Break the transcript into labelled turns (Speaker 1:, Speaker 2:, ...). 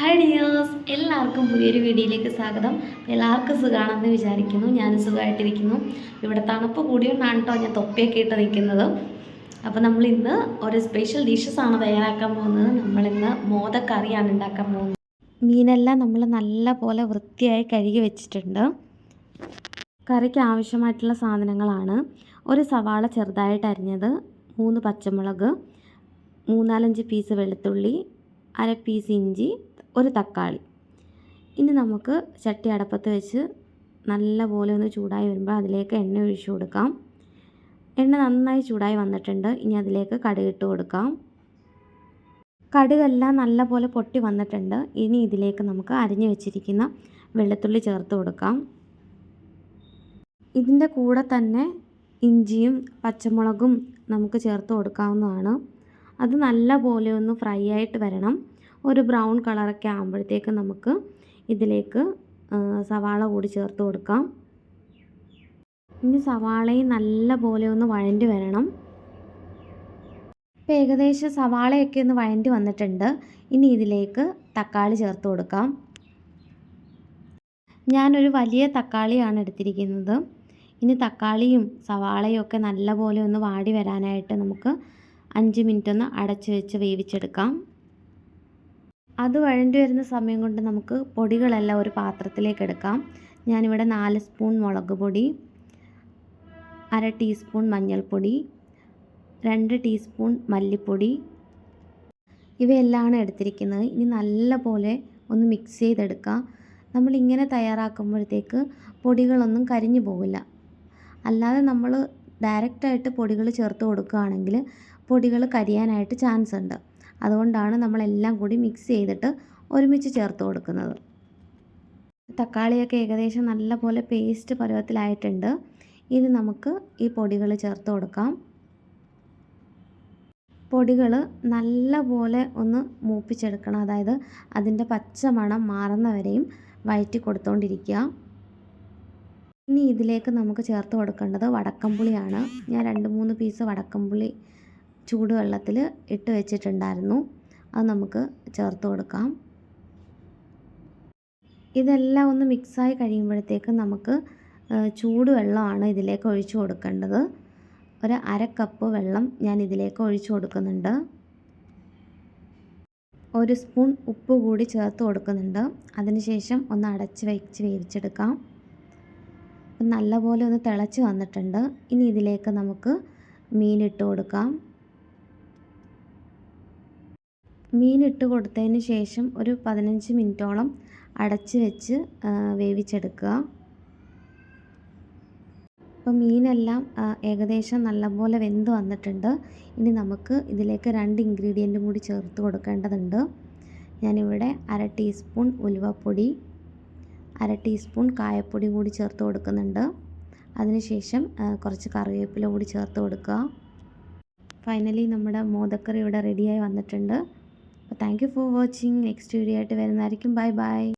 Speaker 1: Hi dears, എല്ലാവർക്കും പുതിയൊരു വീഡിയോയിലേക്ക് സ്വാഗതം. എല്ലാവർക്കും സുഖമാണെന്ന് വിചാരിക്കുന്നു. ഞാൻ സുഖമായിട്ടിരിക്കുന്നു. ഇവിടെ തണുപ്പ് കൂടിയോണ്ടാണ് കേട്ടോ ഞാൻ തൊപ്പിയൊക്കെ ഇട്ട് നിൽക്കുന്നത്. അപ്പോൾ നമ്മളിന്ന് ഒരു സ്പെഷ്യൽ ഡിഷസാണ് തയ്യാറാക്കാൻ പോകുന്നത്. നമ്മളിന്ന് മോദക്കറിയാണ് ഉണ്ടാക്കാൻ പോകുന്നത്. മീനെല്ലാം നമ്മൾ നല്ല പോലെ വൃത്തിയായി കഴുകി വെച്ചിട്ടുണ്ട്. കറിക്ക് ആവശ്യമായിട്ടുള്ള സാധനങ്ങളാണ്: ഒരു സവാള ചെറുതായിട്ട് അരിഞ്ഞത്, 3 പച്ചമുളക്, 3-4 പീസ് വെളുത്തുള്ളി, 1/2 പീസ് ഇഞ്ചി, ഒരു തക്കാളി. ഇനി നമുക്ക് ചട്ടി അടപ്പത്ത് വെച്ച് നല്ല പോലെ ഒന്ന് ചൂടായി വരുമ്പോൾ അതിലേക്ക് എണ്ണ ഒഴിച്ചു കൊടുക്കാം. എണ്ണ നന്നായി ചൂടായി വന്നിട്ടുണ്ട്. ഇനി അതിലേക്ക് കടുകിട്ട് കൊടുക്കാം. കടുകെല്ലാം നല്ല പോലെ പൊട്ടി വന്നിട്ടുണ്ട്. ഇനി ഇതിലേക്ക് നമുക്ക് അരിഞ്ഞു വെച്ചിരിക്കുന്ന വെളുത്തുള്ളി ചേർത്ത് കൊടുക്കാം. ഇതിൻ്റെ കൂടെ തന്നെ ഇഞ്ചിയും പച്ചമുളകും നമുക്ക് ചേർത്ത് കൊടുക്കാവുന്നതാണ്. അത് നല്ല പോലെ ഒന്ന് ഫ്രൈ ആയിട്ട് വരണം. ഒരു ബ്രൗൺ കളറൊക്കെ ആകുമ്പോഴത്തേക്ക് നമുക്ക് ഇതിലേക്ക് സവാള കൂടി ചേർത്ത് കൊടുക്കാം. ഇനി സവാളയും നല്ല പോലെ ഒന്ന് വഴണ്ടി വരണം. ഇപ്പോൾ ഏകദേശം സവാളയൊക്കെ ഒന്ന് വഴണ്ടി വന്നിട്ടുണ്ട്. ഇനി ഇതിലേക്ക് തക്കാളി ചേർത്ത് കൊടുക്കാം. ഞാനൊരു വലിയ തക്കാളിയാണ് എടുത്തിരിക്കുന്നത്. ഇനി തക്കാളിയും സവാളയും ഒക്കെ നല്ല പോലെ ഒന്ന് വാടി വരാനായിട്ട് നമുക്ക് 5 മിനിറ്റ് ഒന്ന് അടച്ചു വെച്ച് വേവിച്ചെടുക്കാം. അത് വഴണ്ടി വരുന്ന സമയം കൊണ്ട് നമുക്ക് പൊടികളെല്ലാം ഒരു പാത്രത്തിലേക്ക് എടുക്കാം. ഞാനിവിടെ 4 സ്പൂൺ മുളക് പൊടി, 1/2 ടീസ്പൂൺ മഞ്ഞൾപ്പൊടി, 2 ടീസ്പൂൺ മല്ലിപ്പൊടി, ഇവയെല്ലാം എടുത്തിരിക്കുന്നത്. ഇനി നല്ല പോലെ ഒന്ന് മിക്സ് ചെയ്തെടുക്കാം. നമ്മളിങ്ങനെ തയ്യാറാക്കുമ്പോഴത്തേക്ക് പൊടികളൊന്നും കരിഞ്ഞു പോകില്ല. അല്ലാതെ നമ്മൾ ഡയറക്റ്റായിട്ട് പൊടികൾ ചേർത്ത് കൊടുക്കുകയാണെങ്കിൽ പൊടികൾ കരിയാനായിട്ട് ചാൻസ് ഉണ്ട്. അതുകൊണ്ടാണ് നമ്മളെല്ലാം കൂടി മിക്സ് ചെയ്തിട്ട് ഒരുമിച്ച് ചേർത്ത് കൊടുക്കുന്നത്. തക്കാളിയൊക്കെ ഏകദേശം നല്ല പോലെ പേസ്റ്റ് പരുവത്തിലായിട്ടുണ്ട്. ഇനി നമുക്ക് ഈ പൊടികൾ ചേർത്ത് കൊടുക്കാം. പൊടികൾ നല്ല പോലെ ഒന്ന് മൂപ്പിച്ചെടുക്കണം. അതായത് അതിൻ്റെ പച്ച മണം മാറുന്നവരെയും വഴറ്റി കൊടുത്തുകൊണ്ടിരിക്കുക. ഇനി ഇതിലേക്ക് നമുക്ക് ചേർത്ത് കൊടുക്കേണ്ടത് വടക്കംപുളിയാണ്. ഞാൻ 2-3 പീസ് വടക്കംപുളി ചൂടുവെള്ളത്തിൽ ഇട്ട് വെച്ചിട്ടുണ്ടായിരുന്നു. അത് നമുക്ക് ചേർത്ത് കൊടുക്കാം. ഇതെല്ലാം ഒന്ന് മിക്സായി കഴിയുമ്പോഴത്തേക്ക് നമുക്ക് ചൂടുവെള്ളമാണ് ഇതിലേക്ക് ഒഴിച്ചു കൊടുക്കേണ്ടത്. ഒരു 1/2 കപ്പ് വെള്ളം ഞാൻ ഇതിലേക്ക് ഒഴിച്ചു കൊടുക്കുന്നുണ്ട്. 1 സ്പൂൺ ഉപ്പ് കൂടി ചേർത്ത് കൊടുക്കുന്നുണ്ട്. അതിനുശേഷം ഒന്ന് അടച്ച് വെച്ച് വേവിച്ചെടുക്കാം. നല്ലപോലെ ഒന്ന് തിളച്ച് വന്നിട്ടുണ്ട്. ഇനി ഇതിലേക്ക് നമുക്ക് മീനിട്ട് കൊടുക്കാം. മീനിട്ട് കൊടുത്തതിന് ശേഷം ഒരു 15 മിനിറ്റോളം അടച്ച് വെച്ച് വേവിച്ചെടുക്കുക. അപ്പോൾ മീനെല്ലാം ഏകദേശം നല്ലപോലെ വെന്ത് വന്നിട്ടുണ്ട്. ഇനി നമുക്ക് ഇതിലേക്ക് 2 ഇൻഗ്രീഡിയൻറ്റും കൂടി ചേർത്ത് കൊടുക്കേണ്ടതുണ്ട്. ഞാനിവിടെ 1/2 ടീസ്പൂൺ ഉലുവപ്പൊടി, 1/2 ടീസ്പൂൺ കായപ്പൊടി കൂടി ചേർത്ത് കൊടുക്കുന്നുണ്ട്. അതിനുശേഷം കുറച്ച് കറിവേപ്പില കൂടി ചേർത്ത് കൊടുക്കുക. ഫൈനലി നമ്മുടെ മോദക്കറി ഇവിടെ റെഡിയായി വന്നിട്ടുണ്ട്. അപ്പോൾ thank you for watching. Next video ആയിട്ട് വരുന്നതായിരിക്കും. Bye bye.